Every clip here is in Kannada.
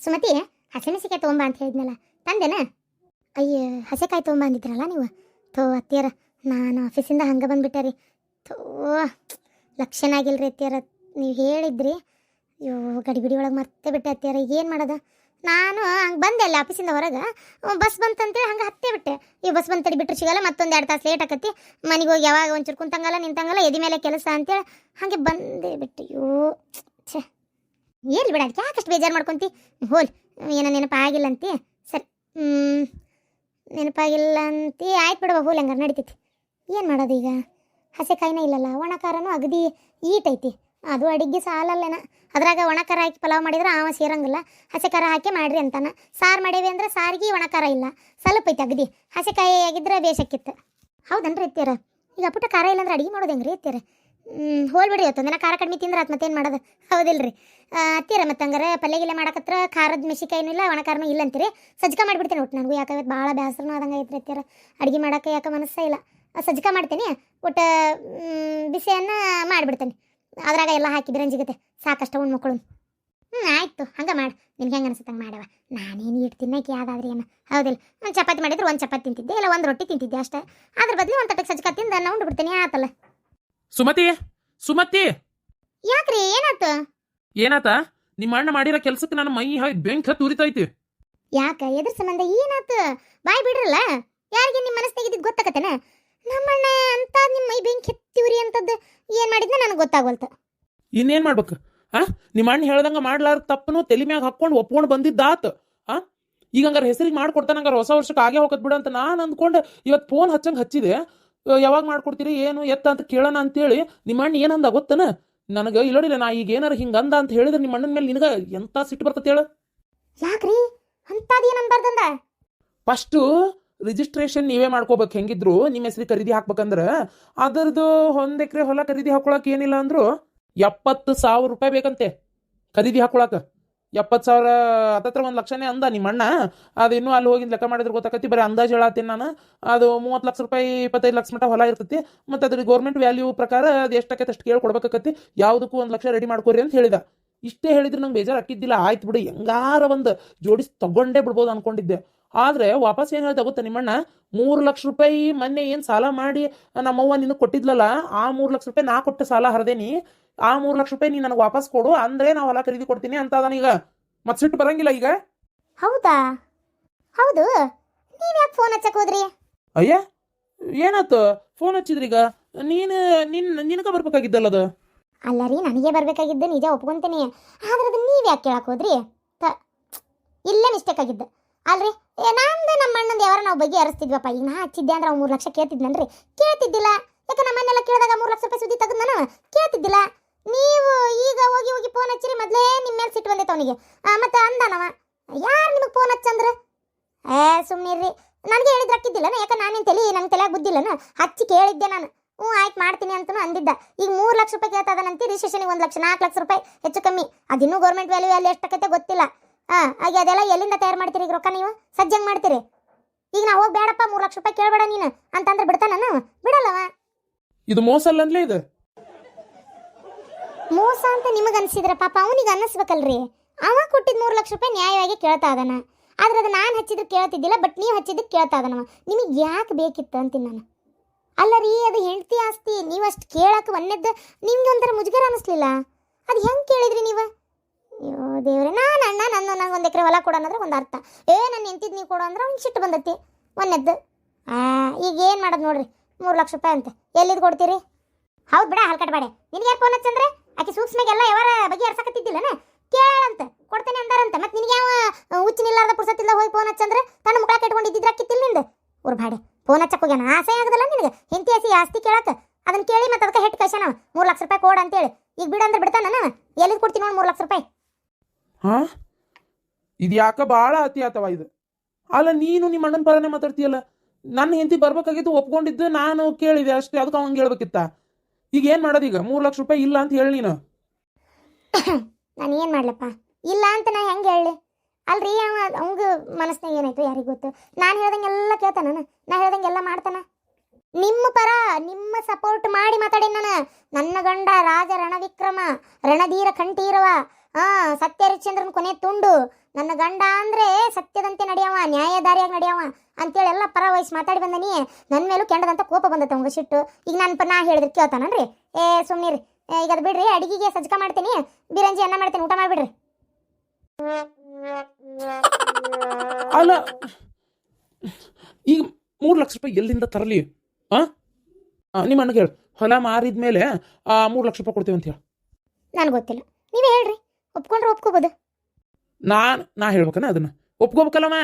ಸುಮತಿ ಹಸಿಮೆಸಿಕಾಯಿ ತೊಗೊಂಬ ಅಂತ ಹೇಳಿದ್ನಲ್ಲ, ತಂದೆನಾ? ಅಯ್ಯ, ಹಸೆಕಾಯಿ ತೊಗೊಂಬ ಅಂದಿದ್ರಲ್ಲ ನೀವು. ಅತ್ತಿಯರ ನಾನು ಆಫೀಸಿಂದ ಹಂಗೆ ಬಂದ್ಬಿಟ್ಟೆ ರೀ. ಲಕ್ಷಣ ಆಗಿಲ್ರಿ ಅತ್ತಿಯರ, ನೀವು ಹೇಳಿದ್ರಿ. ಅಯ್ಯೋ, ಗಡಿಬಿಡಿ ಒಳಗೆ ಮತ್ತೆ ಬಿಟ್ಟೆ ಅತ್ತಿಯರ. ಈಗ ಏನು ಮಾಡೋದು? ನಾನು ಹಂಗೆ ಬಂದೆ ಅಲ್ಲ ಆಫೀಸಿಂದ ಹೊರಗೆ, ಬಸ್ ಬಂತಂತೇಳಿ ಹಂಗೆ ಹತ್ತೇ ಬಿಟ್ಟೆ. ಈ ಬಸ್ ಬಂದು ತಡಿ ಬಿಟ್ಟರು ಸಿಗಲ್ಲ, ಮತ್ತೊಂದು 2 ತಾಸು ಲೇಟ್ ಆಕತಿ. ಮನೆಗೆ ಹೋಗಿ ಯಾವಾಗ ಒಂಚೂರು ಕುಂತಂಗಲ್ಲ ನಿಂತಂಗಲ್ಲ, ಎದಿ ಮೇಲೆ ಕೆಲಸ ಅಂತೇಳಿ ಹಾಗೆ ಬಂದೇ ಬಿಟ್ಟು. ಅಯ್ಯೋ ಛೇ, ಏರ್ಲಿ ಬಿಡ, ಅದಕ್ಕೆ ಯಾಕಷ್ಟು ಬೇಜಾರು ಮಾಡ್ಕೊಂತಿ? ಹೋಲ್, ಏನೋ ನೆನಪಾಗಿಲ್ಲ ಅಂತಿ. ಸರಿ, ನೆನಪಾಗಿಲ್ಲ ಅಂತಿ, ಆಯ್ತು ಬಿಡುವ, ಹೋಲ್ ಹಂಗಾರೆ ನಡಿತೈತಿ. ಏನು ಮಾಡೋದು ಈಗ? ಹಸೆಕಾಯಿನ ಇಲ್ಲಲ್ಲ, ಒಣಕಾರನೂ ಅಗದಿ ಈಟೈತಿ. ಅದು ಅಡಿಗೆ ಸಾಲಲ್ಲೇನ. ಅದ್ರಾಗ ಒಣಕಾರ ಹಾಕಿ ಪಲಾವ್ ಮಾಡಿದ್ರೆ ಅವ ಸೇರಂಗಿಲ್ಲ. ಹಸೆಕಾರ ಹಾಕಿ ಮಾಡ್ರಿ ಅಂತಾನ. ಸಾರು ಮಾಡೇವಿ ಅಂದ್ರೆ ಸಾರಿಗೆ ಒಣಕಾರ ಇಲ್ಲ, ಸ್ವಲ್ಪ ಐತಿ ಅಗದಿ. ಹಸೆಕಾಯಿ ಆಗಿದ್ರೆ ಬೇಸಕ್ಕಿತ್ತು. ಹೌದನ್ರಿ ಅತ್ತೀರ? ಈಗ ಪುಟ್ಟ ಖಾರ ಇಲ್ಲಾಂದ್ರೆ ಅಡಿಗೆ ಮಾಡೋದು ಹೆಂಗ್ರಿ ಅತ್ತೀರ? ಹೋಲ್ಬಿಡ್ರಿ, ಇವತ್ತೊಂದಿನ ಖಾರ ಕಡಿಮೆ ತಿಂದ್ರೆ ಆತ್ ಮತ್ತೇನು ಮಾಡೋದು? ಹೌದಿಲ್ರಿ ಅತ್ತೀರ? ಮತ್ತೆ ಹಂಗಾರೆ ಪಲ್ಯಗಿಲ್ಲ ಮಾಡಕತ್ರ ಖಾರದ ಮೆಣಸಿಕಾಯಿನೂ ಇಲ್ಲ, ಒಣಕಾರನೂ ಇಲ್ಲ ಅಂತೀರಿ. ಸಜ್ಜಕ ಮಾಡಿಬಿಡ್ತೇನೆ ಒಟ್ಟು. ನನಗೂ ಯಾಕೆ ಇವತ್ತು ಭಾಳ ಬೇಸರನೂ ಆದಂಗೆ ಐತ್ರಿ ಅತ್ತೀರ. ಅಡುಗೆ ಮಾಡೋಕೆ ಯಾಕೆ ಮನಸ್ಸೇ ಇಲ್ಲ. ಸಜ್ಜಕ ಮಾಡ್ತೇನೆ, ಒಟ್ಟು ಬಿಸಿಯನ್ನು ಮಾಡಿಬಿಡ್ತೇನೆ. ಅದ್ರಾಗ ಎಲ್ಲ ಹಾಕಿ ಬಿರಂಜಿಗತ್ತೆ, ಸಾಕಷ್ಟು ಉಣ್ಣು ಮಕ್ಕಳು. ಆಯಿತು, ಹಂಗೆ ಮಾಡಿ. ನಿಮ್ಗೆ ಹೆಂಗೆ ಅನ್ಸುತ್ತಂಗೆ ಮಾಡವ. ನಾನೇನು ಇಟ್ಟು ತಿನ್ನಕ್ಕೆ ಯಾವ್ದಾದ್ರಿ ಏನು? ಹೌದಿಲ್ಲ, ಒಂದು ಚಪಾತಿ ಮಾಡಿದ್ರೆ 1 ಚಪಾತಿ ತಿಂತಿದ್ದೆ, ಇಲ್ಲ 1 ರೊಟ್ಟಿ ತಿಂತಿದ್ದೆ ಅಷ್ಟೇ. ಅದ್ರ ಬದಲು 1 ತಟ್ಟಕ್ಕೆ ಸಜ್ಜಕ ತಿಂದು ನಾನು ಉಂಡು ಆತಲ್ಲ. ಸುಮತಿ, ಸುಮತಿ, ಯಾಕ್ರಿ ಏನಾಯ್ತು? ಏನಾತ? ನಿಮ್ಮ ಅಣ್ಣ ಮಾಡಿರೋ ಕೆಲ್ಸಕ್ಕೆ ನನ್ನ ಮೈ ಬೆಂಕಿ ಹತ್ತಿ ಉರಿತೈತಿ. ಯಾಕ? ಎದ್ರ ಸಂಬಂಧ? ಏನಾಯ್ತು? ಬಾಯ್ ಬಿಡ್ರಲ್ಲ. ಯಾರಿಗೆ ನಿಮ್ಮ ಮನಸ್ಸಿನಾಗ ಇದ್ದಿದ್ದು ಗೊತ್ತಾಗತ್ತೇನ? ನಮ್ಮಣ್ಣ ಅಂತ ನಿಮ್ಮ ಮೈ ಬೆಂಕಿ ಹತ್ತಿ ಉರಿ ಅಂತದ್ದು ಏನು ಮಾಡಿದ್ನ ನನಗೆ ಗೊತ್ತಾಗೋಲ್ತು. ಇನ್ನೇನ್ ಮಾಡ್ಬೇಕು? ನಿಮ್ಮ ಅಣ್ಣ ಹೇಳ್ದಂಗ ಮಾಡ್ಲಾರ ತಪ್ಪನು ತಲೆ ಮ್ಯಾಗ ಹಾಕೊಂಡು ಒಪ್ಕೊಂಡು ಬಂದಿದ್ದಾತ. ಈಗ ಹಂಗಾರ ಹೆಸರಿಗೆ ಮಾಡ್ಕೊಡ್ತಾನಂಗಾರ ಹೊಸ ವರ್ಷಕ್ಕೆ ಆಗೇ ಹೋಗತ್ ಬಿಡ ಅಂತ ನಾನು ಅಂದ್ಕೊಂಡು ಇವತ್ತು ಫೋನ್ ಹಚ್ಚಿದೆ. ಯಾವಾಗ ಮಾಡ್ಕೊಡ್ತೀರಿ ಏನು ಎತ್ತ ಅಂತ ಕೇಳೋಣ ಅಂತೇಳಿ. ನಿಮ್ಮ ಅಣ್ಣ ಏನಂದ ಗೊತ್ತನ? ನನಗೆ ಇಲ್ಲೋಡಿಲ್ಲ, ನಾ ಈಗ ಏನಾರ ಹಿಂಗೆ ಅಂದ ಅಂತ ಹೇಳಿದ್ರೆ ನಿಮ್ಮ ಅಣ್ಣನ ಮೇಲೆ ನಿನಗೆ ಎಂತ ಸಿಟ್ಟು ಬರ್ತತೆ ಹೇಳ? ಯಾಕ್ರಿ ಅಂತದ ಏನಂಬಾರ್ದಂದ? ಫಸ್ಟು ರಿಜಿಸ್ಟ್ರೇಷನ್ ನೀವೇ ಮಾಡ್ಕೋಬೇಕು. ಹೆಂಗಿದ್ರು ನಿಮ್ಮ ಹೆಸರಿಗೆ ಖರೀದಿ ಹಾಕ್ಬೇಕಂದ್ರೆ ಅದರದ್ದು 1 ಎಕರೆ ಹೊಲ ಖರೀದಿ ಹಾಕೊಳಕ್ ಏನಿಲ್ಲ ಅಂದ್ರು 70,000 ರೂಪಾಯಿ ಬೇಕಂತೆ ಖರೀದಿ ಹಾಕೊಳಕ. 70,000 ಹತ್ತತ್ರ 1 ಲಕ್ಷನೇ ಅಂದ ನಿಮ್ಮ ಅಣ್ಣ. ಅದು ಇನ್ನೂ ಅಲ್ಲಿ ಹೋಗಿ ಲೆಕ್ಕ ಮಾಡಿದ್ರೆ ಗೊತ್ತಾಕತಿ. ಬರೀ ಅಂದಾಜು ಹೇಳತ್ತೀನಿ ನಾನು. ಅದು 30 ಲಕ್ಷ ರೂಪಾಯಿ 25 ಲಕ್ಷ ಮಟ್ಟ ಹೊಲ ಇರ್ತೈತಿ. ಮತ್ತು ಅದ್ರ ಗೌರ್ಮೆಂಟ್ ವ್ಯಾಲ್ಯೂ ಪ್ರಕಾರ ಅದು ಎಷ್ಟಾಕೈತೆ ಅಷ್ಟು ಕೇಳ್ಕೊಡ್ಬೇಕಾಕತಿ. ಯಾವುದಕ್ಕೂ 1 ಲಕ್ಷ ರೆಡಿ ಮಾಡ್ಕೋರಿ ಅಂತ ಹೇಳಿದ. ಇಷ್ಟೇ ಹೇಳಿದ್ರೆ ನಂಗೆ ಬೇಜಾರು ಹಾಕಿದ್ದಿಲ್ಲ. ಆಯ್ತು ಬಿಡು, ಹೆಂಗಾರ ಒಂದು ಜೋಡಿಸಿ ತಗೊಂಡೇ ಬಿಡ್ಬೋದು ಅನ್ಕೊಂಡಿದ್ದೆ. ಆದರೆ ವಾಪಸ್ ಏನು ಹೇಳ್ತಾ ಗೊತ್ತಾ ನಿಮ್ಮಣ್ಣ? 3 ಲಕ್ಷ ರೂಪಾಯಿ ಮೊನ್ನೆ ಏನು ಸಾಲ ಮಾಡಿ ನಮ್ಮವ್ವ ನಿನಗೆ ಕೊಟ್ಟಿದ್ಲಲ್ಲ, ಆ 3 ಲಕ್ಷ ರೂಪಾಯಿ ನಾ ಕೊಟ್ಟು ಸಾಲ ಹರದೇನಿ. ಆ 3 ಲಕ್ಷ ರೂಪಾಯಿ ನೀನು ನನಗೆ ವಾಪಸ್ ಕೊಡು, ಅಂದ್ರೆ ನಾವು ಹೊಲ ಖರೀದಿ ಕೊಡ್ತೀನಿ ಅಂತ ಅದಾನ. ಈಗ ಮತ್ತೆ ಸಿಟ್ಟು ಬರಂಗಿಲ್ಲ ಈಗ? ಹೌದಾ? ಹೌದು. ನೀವು ಯಾಕೆ ಫೋನ್ ಹಚ್ಚಕ್ಕೆ ಹೋದ್ರಿ? ಅಯ್ಯ, ಏನಾಯ್ತು? ಫೋನ್ ಹಚ್ಚಿದ್ರಿ ಈಗ? ನಿನಗೆ ಬರ್ಬೇಕಾಗಿದ್ದಲ್ಲ ಅದು? ಅಲ್ಲ ರೀ, ನನಗೆ ಬರ್ಬೇಕಾಗಿದ್ದು ನಿಜ ಒಪ್ಕೊಂತೀನಿ. ಆದ್ರೆ ಅದು ನೀವು ಯಾಕೆ ಕೇಳಕ್ಕೆ ಹೋದ್ರಿ? ಇಲ್ಲೇ ಮಿಸ್ಟೇಕ್ ಆಗಿದ್ದು ಅಲ್ರಿ. ನಂದು ನಮ್ಮ ಅಣ್ಣಂದು ಯಾವಾರ ನಾವು ಬಗ್ಗೆ ಹರಿಸ್ತಿದ್ವಪ್ಪ. ಈಗ ನಾ ಹಚ್ಚಿದ್ದೆ ಅಂದ್ರೆ ಅವ್ನು 3 ಲಕ್ಷ ಕೇಳ್ತಿದ್ನನ್ರಿ? ಕೇಳ್ತಿದ್ದಿಲ್ಲ. ಯಾಕೆ ನಮ್ಮನ್ನೆಲ್ಲ ಕೇಳಿದಾಗ 3 ಲಕ್ಷ ರೂಪಾಯಿ ಸುದ್ದಿ ತೆಗೆದು ನಾನು ಕೇಳ್ತಿದ್ದಿಲ್ಲ. ನೀವು ಈಗ ಹೋಗಿ ಹೋಗಿ ಫೋನ್ ಹಚ್ಚಿರಿ. ಮೊದಲೇ ನಿಮ್ಮ ಮೇಲೆ ಸಿಟ್ಟು ಬಂದೈತೆ ಅವನಿಗೆ. ಮತ್ತೆ ಅಂದಾನವ, ಯಾರು ನಿಮಗೆ ಫೋನ್ ಹಚ್ಚಂದ್ರೆ? ಸುಮ್ಮನಿರ್ರಿ, ನನಗೆ ಹೇಳಿದ್ರೆ ಹಾಕಿದ್ದಿಲ್ಲನ? ಯಾಕೆ ನಾನೇನು ನನ್ನ ತಲೆಯಾಗ ಬುದ್ದಿಲ್ಲನ? ಹಚ್ಚಿ ಕೇಳಿದ್ದೆ ನಾನು. ಆಯ್ತು ಮಾಡ್ತೀನಿ ಅಂತಲೂ ಅಂದಿದ್ದ. ಈಗ 3 ಲಕ್ಷ ರೂಪಾಯಿ ಕೇಳ್ತಾದನಂತೆ. ರಿಜಿಸ್ಟ್ರೇಷನ್ಗೆ 1 ಲಕ್ಷ, 4 ಲಕ್ಷ ರೂಪಾಯಿ ಹೆಚ್ಚು ಕಮ್ಮಿ. ಅದಿನ್ನೂ ಗೌರ್ಮೆಂಟ್ ವ್ಯಾಲ್ಯೂ ಅಲ್ಲಿ ಎಷ್ಟಾಕೈತೆ ಗೊತ್ತಿಲ್ಲ. ಹಾಗೆ ಅದೆಲ್ಲ ಎಲ್ಲಿಂದ ತಯಾರು ಮಾಡ್ತೀರಿ ಈಗ ರೊಕ್ಕ? ನೀವು ಸಜ್ಜಂಗೆ ಮಾಡ್ತೀರಿ. ಈಗ ನಾವು ಹೋಗಿ ಬೇಡಪ್ಪ 3 ಲಕ್ಷ ರೂಪಾಯಿ ಕೇಳಬೇಡ ನೀನು ಅಂತಂದ್ರೆ ಬಿಡ್ತಾನ? ಬಿಡಲ್ಲವ. ಇದು ಮೋಸ ಅಲ್ಲನ್ಲೇ? ಇದು ಮೋಸ ಅಂತ ನಿಮಗೆ ಅನ್ಸಿದ್ರೆ ಪಾಪ ಅವನಿಗೆ ಅನ್ನಿಸ್ಬೇಕಲ್ರಿ. ಅವ ಕೊಟ್ಟಿದ್ದು 3 ಲಕ್ಷ ರೂಪಾಯಿ ನ್ಯಾಯವಾಗಿ ಕೇಳ್ತಾ ಅದನ. ಆದ್ರೆ ಅದು ನಾನು ಹಚ್ಚಿದ್ರೆ ಕೇಳ್ತಿದ್ದಿಲ್ಲ, ಬಟ್ ನೀವು ಹಚ್ಚಿದ್ದಕ್ಕೆ ಕೇಳ್ತಾ ಅದನವ. ನಿಮಗೆ ಯಾಕೆ ಬೇಕಿತ್ತು ಅಂತೀನಿ ನಾನು. ಅಲ್ಲ ರೀ, ಅದು ಹೆಂಡತಿ ಆಸ್ತಿ. ನೀವು ಅಷ್ಟು ಕೇಳಕ್ಕೆ ಒಂದೇದ್ದು ನಿಮ್ಗೆ ಒಂಥರ ಮುಜುಗರ ಅನ್ನಿಸ್ಲಿಲ್ಲ? ಅದು ಹೆಂಗೆ ಕೇಳಿದ್ರಿ ನೀವು? ಅಯ್ಯೋ ದೇವ್ರೆ, ನನಗೆ 1 ಎಕರೆ ಹೊಲ ಕೊಡೋಣಂದ್ರೆ ಒಂದು ಅರ್ಥ. ನಾನು ಎಂತಿದ್ದು ನೀವು ಕೊಡೋ ಅಂದ್ರೆ ಅವ್ನಿಗೆ ಸಿಟ್ಟು ಬಂದೈತಿ ಒಂದೇದ್ದು. ಈಗ ಏನು ಮಾಡೋದು ನೋಡ್ರಿ? 3 ಲಕ್ಷ ರೂಪಾಯಿ ಅಂತ ಎಲ್ಲಿದ್ದು ಕೊಡ್ತೀರಿ? ಹೌದು ಬಿಡ, ಹಲ್ಕಟ್ಬೇಡ. ನಿನಗೆ ಯಾರು ಫೋನ್ ಹಚ್ಚಂದ್ರೆ? ಆಕೆ ಸೂಕ್ಷ್ಮಾಗೆಲ್ಲ ಯಾವಾರ ಬಗ್ಗೆ ಹರ್ಸಕತ್ತಿದ್ದಿಲ್ಲನ? ಕೇಳಂತ ಕೊಡ್ತೇನೆ ಅಂದಾರಂತ. ಮತ್ತೆ ನಿನಗೆ ಯಾವ ಹುಚ್ಚಿನಿಲ್ಲಾರ್ದ ಪುರ್ಸತ್ತಿಲ್ಲ ಹೋಗಿ ಫೋನ್ ಹಚ್ಚಂದ್ರೆ ತನ್ನ ಮುಖ ಕೆಟ್ಕೊಂಡಿದ್ದಿದ್ರೆ ಅಕ್ಕಿತ್ತಿಲ್ಲ ನಿಂದು ಉರ್ಬಾಡೆ. ಫೋನ್ ಹಚ್ಚಕ್ಕೆ ಹೋಗ್ಯಾನ? ಆಸೆ ಆಗದಲ್ಲ ನಿನಗೆ ಹೆಂಡತಿ ಆಸ್ತಿ ಕೇಳಕ್ಕೆ? ಅದನ್ನ ಕೇಳಿ ಮತ್ತೆ ಅದಕ್ಕೆ ಹೆಟ್ಟು ಕಳ್ಸ್ಯಾನ 3 ಲಕ್ಷ ರೂಪಾಯಿ ಕೊಡು ಅಂತೇಳಿ. ಈಗ ಬಿಡಂದ್ರೆ ಬಿಡ್ತಾನ? ಎಲ್ಲಿದ್ದು ಕೊಡ್ತೀನಿ ನೋಡಿ 3 ಲಕ್ಷ ರೂಪಾಯಿ? ಇದು ಯಾಕ ಭಾಳ ಅತಿ ಆತವ ಇದು. ಅಲ್ಲ, ನೀನು ನಿಮ್ಮ ಅಣ್ಣನ ಪರನೇ ಮಾತಾಡ್ತೀಯಲ್ಲ. ನನ್ನ ಹೆಂಡತಿ ಬರ್ಬೇಕಾಗಿತ್ತು, ಒಪ್ಕೊಂಡಿದ್ದು, ನಾನು ಕೇಳಿದೆ ಅಷ್ಟೇ. ಅದಕ್ಕೆ ಅವಂಗೆ ಹೇಳ್ಬೇಕಿತ್ತ? ಈಗ ಏನು ಮಾಡೋದು? ಈಗ 3 ಲಕ್ಷ ರೂಪಾಯಿ ಇಲ್ಲ ಅಂತ ಹೇಳಿ ನೀನು. ನಾನು ಏನು ಮಾಡ್ಲಪ್ಪ? ಇಲ್ಲ ಅಂತ ನಾ ಹೆಂಗೆ ಹೇಳಿ? ಅಲ್ರಿ, ಅವಂಗ ಮನಸ್ಸಿನಾಗ ಏನಾಯ್ತು ಯಾರಿಗೆ ಗೊತ್ತು? ನಾನು ಹೇಳ್ದಂಗೆಲ್ಲ ಕೇಳ್ತಾನ? ನಾ ಹೇಳ್ದಂಗೆಲ್ಲ ಮಾಡ್ತಾನ? ನಿಮ್ಮ ಪರ ನಿಮ್ಮ ಸಪೋರ್ಟ್ ಮಾಡಿ ಮಾತಾಡಿ ನಾನು. ನನ್ನ ಗಂಡ ರಾಜ ರಣವಿಕ್ರಮ, ರಣಧೀರ ಕಂಠೀರವ, ಸತ್ಯ ಹರಿಶ್ಚಂದ್ರನ್ ಕೊನೆ ತುಂಡು. ನನ್ನ ಗಂಡ ಅಂದ್ರೆ ಸತ್ಯದಂತೆ ನಡೆಯವ, ನ್ಯಾಯದಾರಿಯಾಗಿ ನಡೆಯವ ಅಂತೇಳಿ ಎಲ್ಲ ಪರ ವಯಸ್ಸು ಮಾತಾಡಿ ಬಂದನಿ. ನನ್ನ ಮೇಲೂ ಕೆಂಡದಂತ ಕೋಪ ಬಂದತ್ತೆ ಅವಂಗ ಸಿಟ್ಟು. ಈಗ ನಾ ಹೇಳಿದ್ರೆ ಕೇಳ್ತಾನನ್ರಿ? ಸುಮ್ಮನಿರಿ. ಈಗ ಅದು ಬಿಡ್ರಿ, ಅಡಿಗೆಗೆ ಸಜ್ಜಕ ಮಾಡ್ತೀನಿ, ಬಿರಂಜಿ ಅನ್ನ ಮಾಡ್ತೀನಿ, ಊಟ ಮಾಡ್ಬಿಡ್ರಿ. ಅಲ್ಲ ಈಗ 3 ಲಕ್ಷ ರೂಪಾಯಿ ಎಲ್ಲಿಂದ ತರಲಿ? ನಿಮ್ಮ ಅಣ್ಣಗೆ ಹೇಳು, ಹೊಲ ಮಾರಿದ್ಮೇಲೆ 3 ಲಕ್ಷ ರೂಪಾಯಿ ಕೊಡ್ತೀವಿ ಅಂತ ಹೇಳಿ. ನನಗೆ ಗೊತ್ತಿಲ್ಲ, ನೀವೇ ಹೇಳ್ರಿ. ಒಪ್ಕೊಂಡ್ರೆ ಒಪ್ಕೋಬೋದು. ನಾ ಹೇಳ್ಬೇಕನ ಅದನ್ನ? ಒಪ್ಕೋಬೇಕಲ್ಲಮ್ಮ.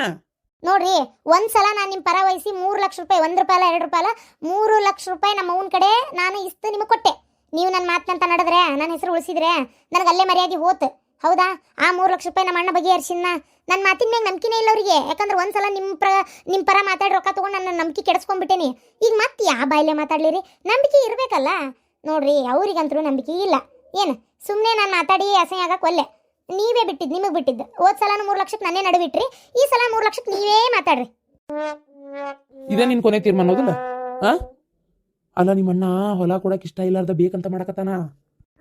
ನೋಡ್ರಿ, ಒಂದ್ಸಲ ನಾನು ನಿಮ್ಮ ಪರ ವಹಿಸಿ 3 ಲಕ್ಷ ರೂಪಾಯಿ, 1 ರೂಪಾಯಿ ಅಲ್ಲ 2 ರೂಪಾಯಿ ಅಲ್ಲ 3 ಲಕ್ಷ ರೂಪಾಯಿ ನಮ್ಮ ಅವನ ಕಡೆ ನಾನು ಇಸ್ತು ನಿಮಗೆ ಕೊಟ್ಟೆ. ನೀವು ನನ್ನ ಮಾತನಂತ ನಡೆದ್ರೆ, ನನ್ನ ಹೆಸರು ಉಳಿಸಿದ್ರೆ ನನಗೆ ಅಲ್ಲೇ ಮರ್ಯಾದೆ ಹೋತು. ಹೌದಾ? ಆ 3 ಲಕ್ಷ ರೂಪಾಯಿ ನಮ್ಮ ಅಣ್ಣ ಬಗೆಹರಿಸಿನ. ನನ್ನ ಮಾತಿನ ಮ್ಯಾಗ ನಂಬಿಕೆನೇ ಇಲ್ಲ ಅವರಿಗೆ. ಯಾಕಂದ್ರೆ ಒಂದ್ಸಲ ನಿಮ್ಮ ಪರ ಮಾತಾಡಿ ರೊಕ್ಕ ತೊಗೊಂಡು ನನ್ನ ನಂಬಿಕೆ ಕೆಡಿಸ್ಕೊಂಡ್ಬಿಟ್ಟೇನಿ. ಈಗ ಮತ್ತೆ ಯಾವ ಬಾಯಿಲೆ ಮಾತಾಡ್ಲಿರಿ? ನಂಬಿಕೆ ಇರಬೇಕಲ್ಲ. ನೋಡ್ರಿ, ಅವ್ರಿಗಂತರೂ ನಂಬಿಕೆ ಇಲ್ಲ. ಏನು ಸುಮ್ಮನೆ ನಾನು ಮಾತಾಡಿ ಅಸಹ್ಯ ಆಗಕ್ಕೆ ಒಲ್ಲೆ. ನೀವೇ ಬಿಟ್ಟಿದ್ದು, ನಿಮಗೆ ಬಿಟ್ಟಿದ್ದು. ಹೋದ ಸಲನೂ 3 ಲಕ್ಷಕ್ಕೆ ನನ್ನೇ ನಡುವಿಟ್ರಿ, ಈ ಸಲ 3 ಲಕ್ಷಕ್ಕೆ ನೀವೇ ಮಾತಾಡ್ರಿ. ಇದೇ ನಿನ್ ಕೊನೆ ತೀರ್ಮಾನ ಹೌದಲ್ಲ? ಅಲ್ಲ, ನಿಮ್ಮಣ್ಣ ಹೊಲ ಕೊಡಕ್ಕೆ ಇಷ್ಟ ಇಲ್ಲಾರ್ದ ಬೇಕಂತ ಮಾಡಕತ್ತಾನ.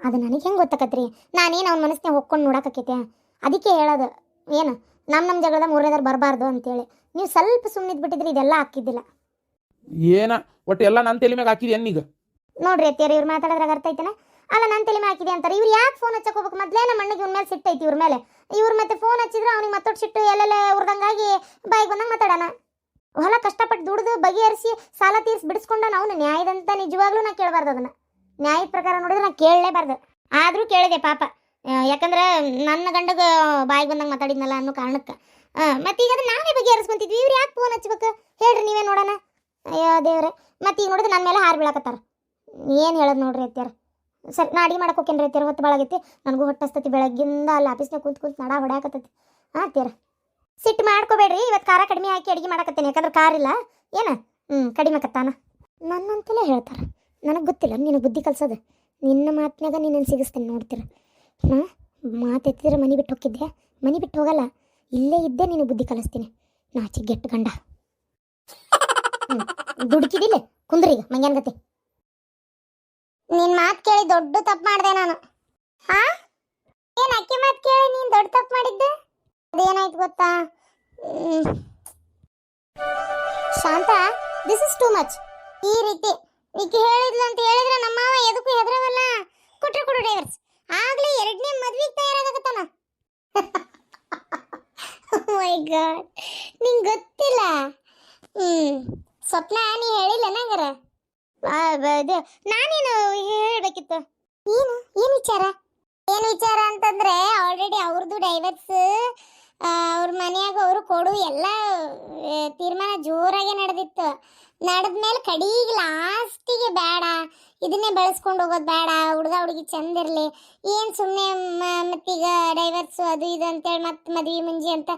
ಅದು ನನಗೆ ಹೆಂಗೆ ಗೊತ್ತಾಕತ್ರಿ? ನಾನೇನು ಅವ್ನ ಮನಸ್ಸಿನಾಗ ಹೊಕ್ಕೊಂಡು ನೋಡಕತ್ತೈತೆ. ಅದಕ್ಕೆ ಹೇಳೋದು ಏನು, ನಮ್ಮ ಜಗಳದ 3ನೇದಾರು ಬರಬಾರ್ದು ಅಂತೇಳಿ. ನೀವು ಸ್ವಲ್ಪ ಸುಮ್ಮನಿದ್ ಬಿಟ್ಟಿದ್ರಿ ಇದೆಲ್ಲ ಹಾಕಿದ್ದಿಲ್ಲ. ಏನ ಒಟ್ಟು ಎಲ್ಲ ನನ್ನ ತಲೆ ಮ್ಯಾಗ ಹಾಕಿದೆ ಅನ್ನೀಗ. ನೋಡ್ರಿ ಅತ್ತಿಯರು, ಇವ್ರು ಮಾತಾಡೋದ್ರಾಗ ಅರ್ಥ ಐತೆನ? ಅಲ್ಲ, ನನ್ನ ತಲೆ ಮ್ಯಾಗ ಹಾಕಿದೆ ಅಂತಾರೆ. ಇವ್ರು ಯಾಕೆ ಫೋನ್ ಹಚ್ಚಕ್ಕೆ ಹೋಗ್ಬೇಕು? ಮೊದಲೇ ನಮ್ಮ ಅಣ್ಣಗೆ ಇವ್ರ ಮೇಲೆ ಸಿಟ್ಟೈತಿ ಇವ್ರ ಮೇಲೆ. ಇವ್ರು ಮತ್ತೆ ಫೋನ್ ಹಚ್ಚಿದ್ರೆ ಅವ್ನಿಗೆ ಮತ್ತೊಟ್ಟು ಸಿಟ್ಟು ಎಲ್ಲೆಲ್ಲ ಉರ್ದಂಗಾಗಿ ಬಾಯಿಗೆ ಬಂದಂಗೆ ಮಾತಾಡೋಣ. ಹೊಲ ಕಷ್ಟಪಟ್ಟು ದುಡಿದು ಬಗೆಹರಿಸಿ ಸಾಲ ತೀರ್ಸಿ ಬಿಡಿಸ್ಕೊಂಡ ಅವನು ನ್ಯಾಯದಂತ ನಿಜವಾಗ್ಲೂ ನಾ ಕೇಳಬಾರ್ದು. ಅದನ್ನ ನ್ಯಾಯದ ಪ್ರಕಾರ ನೋಡಿದ್ರೆ ನಾ ಕೇಳಲೇಬಾರ್ದು. ಆದರೂ ಕೇಳಿದೆ ಪಾಪ. ಯಾಕಂದ್ರೆ ನನ್ನ ಗಂಡಗ ಬಾಯಿಗೆ ಬಂದಂಗೆ ಮಾತಾಡಿದ್ನಲ್ಲ ಅನ್ನೋ ಕಾರಣಕ್ಕೆ. ಮತ್ತೆ ಈಗ ಅದನ್ನ ನಾವೇ ಬಗೆಹರಿಸ್ಕೊಂತಿದ್ವಿ. ಇವ್ರು ಯಾಕೆ ಫೋನ್ ಹಚ್ಬೇಕು ಹೇಳ್ರಿ? ನೀವೇ ನೋಡೋಣ. ಅಯ್ಯೋ ದೇವ್ರೆ, ಮತ್ತೆ ಈಗ ನೋಡಿದ್ರೆ ನನ್ನ ಮೇಲೆ ಹಾರು ಬೀಳಕತ್ತಾರ. ಏನು ಹೇಳೋದು ನೋಡ್ರಿ ಅತ್ಯಾರ. ಸರಿ, ನಾ ಅಡಿಗೆ ಮಾಡಕ್ಕೆ ಹೋಗ್ತೇನೆ ರೀ ಅತ್ಯಾರ. ಹೊತ್ತು ಭಾಳಾಗೈತಿ, ನನಗೂ ಹೊಟ್ಟಸ್ತತಿ. ಬೆಳಗ್ಗಿಂದ ಅಲ್ಲಿ ಆಫೀಸ್ನಾಗ ಕುಂತು ನಡ ಹೊಡ್ಯಾಕತ್ತೈತಿ. ಅತ್ಯಾರ ಸಿಟ್ಟು ಮಾಡ್ಕೋಬೇಡ್ರಿ. ಇವತ್ತು ಖಾರ ಕಡಿಮೆ ಹಾಕಿ ಅಡಿಗೆ ಮಾಡಕತ್ತೇನೆ. ಯಾಕಂದ್ರೆ ಕಾರಿಲ್ಲ ಏನು. ಕಡಿಮೆ ಕತ್ತಾನ ನನ್ನಂತಲೇ ಹೇಳ್ತಾರೆ. ನನಗೆ ಗೊತ್ತಿಲ್ಲ ನಿನಗೆ ಬುದ್ಧಿ ಕಲ್ಸೋದು. ನಿನ್ನ ಮಾತಿನಾಗ ನೀನು ಸಿಗಿಸ್ತೇನೆ ನೋಡ್ತೀರ. ಮಾತು ಎತ್ತಿದ್ರೆ ಮನೆ ಬಿಟ್ಟು ಹೋಗಿದ್ದೆ, ಮನೆ ಬಿಟ್ಟು ಹೋಗಲ್ಲ, ಇಲ್ಲೇ ಇದ್ದೆ ನೀನು ಬುದ್ಧಿ ಕಲಿಸ್ತೀನಿ. ನಾಚಿಗೆಟ್ಟು ಗಂಡ. ದುಡುಕಿದಿಲ್ಲ ಕುಂದ್ರೀಗ ಮಂಗ್ಯಾನ್ ಗತಿ. ನಿನ್ ಮಾತು ಕೇಳಿ ದೊಡ್ಡ ತಪ್ಪು ಮಾಡಿದೆ ನಾನು. ಏನ್ ಅಕ್ಕಿ ಮಾತು ಕೇಳಿ ನೀನ್ ದೊಡ್ಡ ತಪ್ಪು ಮಾಡಿದ್ದೆ? ಅದೇನಾಯ್ತು ಗೊತ್ತಾ ಶಾಂತ, ದಿಸ್ ಇಸ್ ಟೂ ಮಚ್. ಈ ರೀತಿ ಈಕೆ ಹೇಳಿದ್ಲು ಅಂತ ಹೇಳಿದ್ರೆ ನಮ್ಮವ ಎದಕ್ಕೂ ಹೆದರವಲ್ಲ. ಕೊಟ್ರೆ ಕೊಡು ಡೈವರ್ಸ್. ಆಗ್ಲೇ 2ನೇ ಮದ್ವಿಗೆ ತಯಾರಾಗತ್ತಾನ. ಮೈ ಗಾಡ್, ನಿಂಗೆ ಗೊತ್ತಿಲ್ಲ. ಸ್ವಪ್ನ ನೀ ಹೇಳಿಲ್ಲ ನಂಗಾರ? ನಾನೇನು ಹೇಳ್ಬೇಕಿತ್ತು? ಏನು ವಿಚಾರ ಅಂತಂದ್ರೆ, ಆಲ್ರೆಡಿ ಅವ್ರದ್ದು ಡೈವರ್ಸ್, ಅವ್ರ ಮನೆಯಾಗ ಅವರು ಕೊಡು ಎಲ್ಲ ತೀರ್ಮಾನ ಜೋರಾಗೆ ನಡೆದಿತ್ತು. ನಡೆದ್ಮೇಲೆ ಕಡೀಗೆ ಲಾಸ್ಟಿಗೆ ಬೇಡ, ಇದನ್ನೇ ಬೆಳೆಸ್ಕೊಂಡು ಹೋಗೋದು ಬೇಡ, ಹುಡುಗ ಹುಡುಗಿ ಚಂದ ಇರಲಿ, ಏನು ಸುಮ್ಮನೆ ಮತ್ತೀಗ ಡೈವರ್ಸು ಅದು ಇದು ಅಂತೇಳಿ ಮತ್ತೆ ಮದುವೆ ಮುಂಜಿ ಅಂತ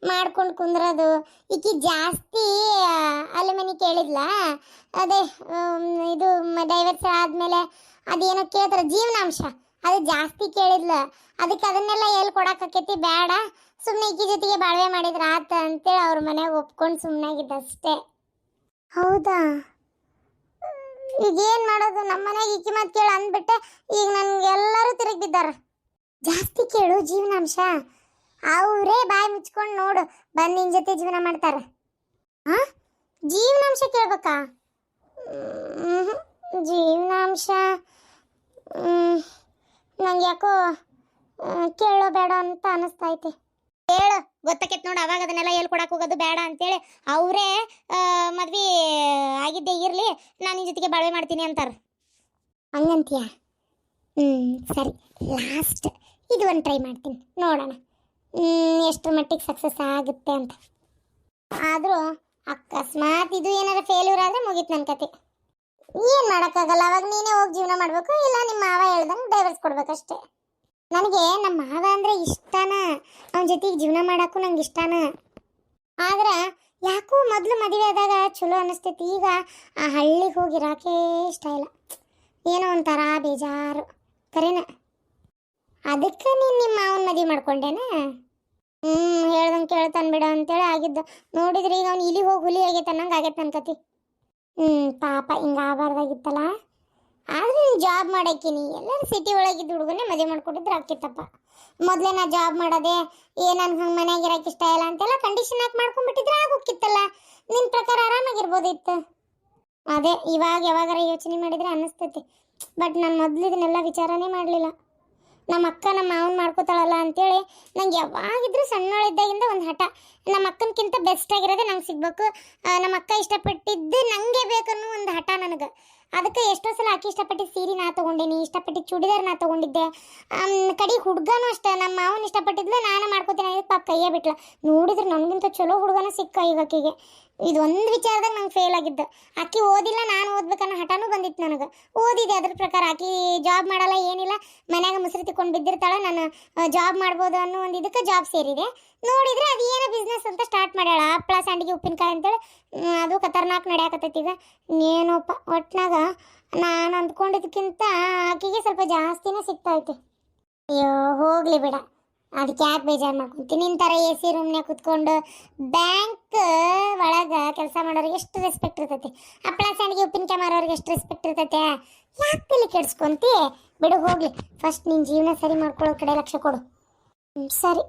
ಮಾಡ್ಕೊಂಡು ಕುಂದ್ರೋದು. ಈಕಿ ಜಾಸ್ತಿ ಅಲೆಮನಿ ಕೇಳಿದ್ಲ. ಅದೇ ಇದು ಡೈವರ್ಸ್ ಆದಮೇಲೆ ಅದೇನೋ ಕೇಳ್ತಾರೆ ಜೀವನಾಂಶ, ಅದು ಜಾಸ್ತಿ ಕೇಳಿದ್ಲ. ಅದಕ್ಕೆ ಅದನ್ನೆಲ್ಲ ಎಲ್ಲಿ ಕೊಡೋಕ್ಕಾಕೈತಿ, ಬೇಡ ಸುಮ್ಮನೆ ಈಕಿ ಜೊತೆಗೆ ಬಾಳ್ವೆ ಮಾಡಿದ್ರೆ ಆತ ಅಂತೇಳಿ ಅವ್ರ ಮನೆಯಾಗ ಒಪ್ಕೊಂಡು ಸುಮ್ಮನಾಗಿದ್ದಷ್ಟೇ. ಹೌದಾ? ಈಗ ಏನು ಮಾಡೋದು? ನಮ್ಮ ಮನೆಯಾಗ ಈಕಿ ಮಾತು ಕೇಳು ಅಂದ್ಬಿಟ್ಟೆ. ಈಗ ನನಗೆ ಎಲ್ಲರೂ ತಿರುಗಿ ಬಿದ್ದಾರ. ಜಾಸ್ತಿ ಕೇಳು ಜೀವನಾಂಶ, ಅವರೇ ಬಾಯಿ ಮುಚ್ಕೊಂಡು ನೋಡು ಬಂದು ನಿನ್ನ ಜೊತೆ ಜೀವನ ಮಾಡ್ತಾರೆ. ಜೀವನಾಂಶ ಕೇಳ್ಬೇಕಾ? ಜೀವನಾಂಶ ನಂಗೆ ಯಾಕೋ ಕೇಳೋ ಬೇಡ ಅಂತ ಅನಿಸ್ತೈತಿ. ಹೇಳು, ಗೊತ್ತಕೈತೆ ನೋಡು. ಅವಾಗ ಅದನ್ನೆಲ್ಲ ಹೇಳ್ಕೊಡಕ್ಕೆ ಹೋಗೋದು ಬೇಡ ಅಂತೇಳಿ ಅವರೇ ಮದ್ವೆ ಆಗಿದ್ದೇ ಇರಲಿ, ನಾನು ನಿನ್ನ ಜೊತೆಗೆ ಬಾಳ್ವೆ ಮಾಡ್ತೀನಿ ಅಂತಾರೆ. ಹಂಗಂತೀಯ? ಸರಿ, ಲಾಸ್ಟ್ ಇದು ಒಂದು ಟ್ರೈ ಮಾಡ್ತೀನಿ, ನೋಡೋಣ ಎಷ್ಟರ ಮಟ್ಟಿಗೆ ಸಕ್ಸಸ್ ಆಗುತ್ತೆ ಅಂತ. ಆದರೂ ಅಕಸ್ಮಾತ್ ಇದು ಏನಾರ ಫೇಲ್ಯೂರ್ ಆದರೆ ಮುಗೀತು ನನ್ನ ಕತೆ. ಏನು ಮಾಡೋಕ್ಕಾಗಲ್ಲ. ಅವಾಗ ನೀನೇ ಹೋಗಿ ಜೀವನ ಮಾಡಬೇಕು, ಇಲ್ಲ ನಿಮ್ಮ ಮಾವ ಹೇಳ್ದಂಗೆ ಡೈವರ್ಸ್ ಕೊಡ್ಬೇಕಷ್ಟೇ. ನನಗೆ ನಮ್ಮ ಮಾವ ಅಂದರೆ ಇಷ್ಟನ, ಅವನ ಜೊತೆಗೆ ಜೀವನ ಮಾಡೋಕ್ಕೂ ನಂಗೆ ಇಷ್ಟನ. ಆದ್ರೆ ಯಾಕೋ ಮೊದಲು ಮದುವೆ ಆದಾಗ ಚಲೋ ಅನ್ನಿಸ್ತೈತಿ. ಈಗ ಆ ಹಳ್ಳಿಗೆ ಹೋಗಿರೋಕೆ ಇಷ್ಟ ಇಲ್ಲ, ಏನೋ ಒಂಥರ ಬೇಜಾರು. ಕರೆನ ಅದಕ್ಕೆ ನೀನು ನಿಮ್ಮ ಮಾವನ ಮದುವೆ ಮಾಡ್ಕೊಂಡೇನ? ಹೇಳ್ದಂಗೆ ಕೇಳ್ತಾನೆ ಬಿಡ ಅಂತೇಳಿ ಆಗಿದ್ದು. ನೋಡಿದ್ರೆ ಈಗ ಅವ್ನು ಇಲ್ಲಿ ಹೋಗಿ ಹುಲಿ ಆಗೈತೆ ಅನ್ನಂಗೆ ಆಗೈತೆ ನನ್ನ ಕತಿ. ಪಾಪ ಹಿಂಗೆ ಆಗಬಾರ್ದಾಗಿತ್ತಲ್ಲ. ಆದ್ರೆ ನೀನು ಜಾಬ್ ಮಾಡಾಕಿನಿ ಎಲ್ಲರೂ ಸಿಟಿ ಒಳಗಿದ್ದು ಹುಡುಗನೇ ಮದುವೆ ಮಾಡ್ಕೊಟ್ಟಿದ್ರೆ ಆಕಿತ್ತಪ್ಪ. ಮೊದಲೇ ನಾ ಜಾಬ್ ಮಾಡೋದೆ ನನ್ಗೆ ಹಂಗೆ ಮನ್ಯಾಗ ಇರಕ್ಕೆ ಇಷ್ಟ ಇಲ್ಲ ಅಂತೆಲ್ಲ ಕಂಡೀಷನ್ ಹಾಕಿ ಮಾಡ್ಕೊಂಡ್ಬಿಟ್ಟಿದ್ರೆ ಆಗೋಕ್ಕಿತ್ತಲ್ಲ. ನಿನ್ನ ಪ್ರಕಾರ ಆರಾಮಾಗಿರ್ಬೋದಿತ್ತು. ಅದೇ ಇವಾಗ ಯಾವಾಗಾರ ಯೋಚನೆ ಮಾಡಿದ್ರೆ ಅನ್ನಿಸ್ತೈತಿ. ಬಟ್ ನಾನು ಮೊದಲು ಇದನ್ನೆಲ್ಲ ವಿಚಾರನೇ ಮಾಡಲಿಲ್ಲ. ನಮ್ಮ ಅಕ್ಕ ನಮ್ಮ ಮಾವನ್ ಮಾಡ್ಕೋತಾಳಲ್ಲ ಅಂತೇಳಿ ನಂಗೆ ಯಾವಾಗಿದ್ರೂ ಸಣ್ಣವಳಿದ್ದಾಗಿಂದ ಒಂದು ಹಠ. ನಮ್ಮ ಅಕ್ಕನಕ್ಕಿಂತ ಬೆಸ್ಟ್ ಆಗಿರೋದೇ ನಂಗೆ ಸಿಗ್ಬೇಕು. ನಮ್ಮ ಅಕ್ಕ ಇಷ್ಟಪಟ್ಟಿದ್ದು ನನಗೆ ಬೇಕನ್ನೋ ಒಂದು ಹಠ ನನಗೆ. ಅದಕ್ಕೆ ಎಷ್ಟೋ ಸಲ ಆಕೆ ಇಷ್ಟಪಟ್ಟಿದ್ದು ಸೀರೆ ನಾ ತೊಗೊಂಡೇನಿ, ಇಷ್ಟಪಟ್ಟಿದ್ದು ಚೂಡಿದಾರ್ ನಾ ತೊಗೊಂಡಿದ್ದೆ. ಕಡೆ ಹುಡುಗನೂ ಅಷ್ಟೇ ನಮ್ಮ ಮಾವನ್ ಇಷ್ಟಪಟ್ಟಿದ್ಲು ನಾನು ಮಾಡ್ಕೋತೀನಿ ಅದಕ್ಕೆ ಪಾಪ ಕೈಯೇ ಬಿಟ್ಲ. ನೋಡಿದ್ರೆ ನನಗಿಂತ ಚಲೋ ಹುಡುಗನ ಸಿಕ್ಕ ಈಗ ಆಕೆಗೆ. ಇದೊಂದು ವಿಚಾರದಾಗ ನಂಗೆ ಫೇಲ್ ಆಗಿದ್ದು. ಆಕೆ ಓದಿಲ್ಲ, ನಾನು ಓದ್ಬೇಕನ್ನೋ ಹಠನೂ ಬಂದಿತ್ತು ನನಗೆ. ಓದಿದೆ ಅದ್ರ ಪ್ರಕಾರ. ಆಕೆ ಜಾಬ್ ಮಾಡಲ್ಲ ಏನಿಲ್ಲ, ಮನ್ಯಾಗ ಮುಸ್ರಿ ತಿಕ್ಕೊಂಡು ಬಿದ್ದಿರ್ತಾಳೆ. ನಾನು ಜಾಬ್ ಮಾಡ್ಬೋದು ಅನ್ನೋ ಒಂದು ಇದಕ್ಕೆ ಜಾಬ್ ಸೇರಿದೆ. ನೋಡಿದ್ರೆ ಅದು ಏನೋ ಬಿಸ್ನೆಸ್ ಅಂತ ಸ್ಟಾರ್ಟ್ ಮಾಡ್ಯಾಳ. ಹಪ್ಪಳ ಸಂಡಿಗೆ ಉಪ್ಪಿನಕಾಯಿ ಅಂತೇಳಿ ಅದು ಖತರ್ನಾಕ್ ನಡೆಯಾಕತ್ತೈತಿ ಈಗ. ಏನೋಪ್ಪ ಒಟ್ನಾಗ ನಾನು ಅಂದ್ಕೊಂಡಿದ್ದಕ್ಕಿಂತ ಆಕೆಗೆ ಸ್ವಲ್ಪ ಜಾಸ್ತಿನೇ ಸಿಗ್ತಾ ಐತಿ. ಅಯ್ಯೋ ಹೋಗ್ಲಿ ಬಿಡ, ಅದಕ್ಕೆ ಯಾಕೆ ಬೇಜಾರು ಮಾಡ್ಕೊಂತೀನಿ. ನಿನ್ನ ಥರ ಎ ಸಿ ರೂಮ್ನಾಗ ಕುತ್ಕೊಂಡು ಬ್ಯಾಂಕ್ ಒಳಗೆ ಕೆಲಸ ಮಾಡೋರಿಗೆ ಎಷ್ಟು ರೆಸ್ಪೆಕ್ಟ್ ಇರ್ತೈತಿ, ಹಪ್ಪಳ ಸಂಡಿಗೆ ಉಪ್ಪಿನಕಾಯಿ ಮಾರೋರಿಗೆ ಎಷ್ಟು ರೆಸ್ಪೆಕ್ಟ್ ಇರ್ತೈತೆ. ಯಾಕೆ ತಲೆ ಕೆಡಿಸ್ಕೊಂತಿ? ಬಿಡು ಹೋಗ್ಲಿ. ಫಸ್ಟ್ ನಿನ್ನ ಜೀವನ ಸರಿ ಮಾಡ್ಕೊಳ್ಳೋ ಕಡೆ ಲಕ್ಷ್ಯ ಕೊಡು. ಸರಿ.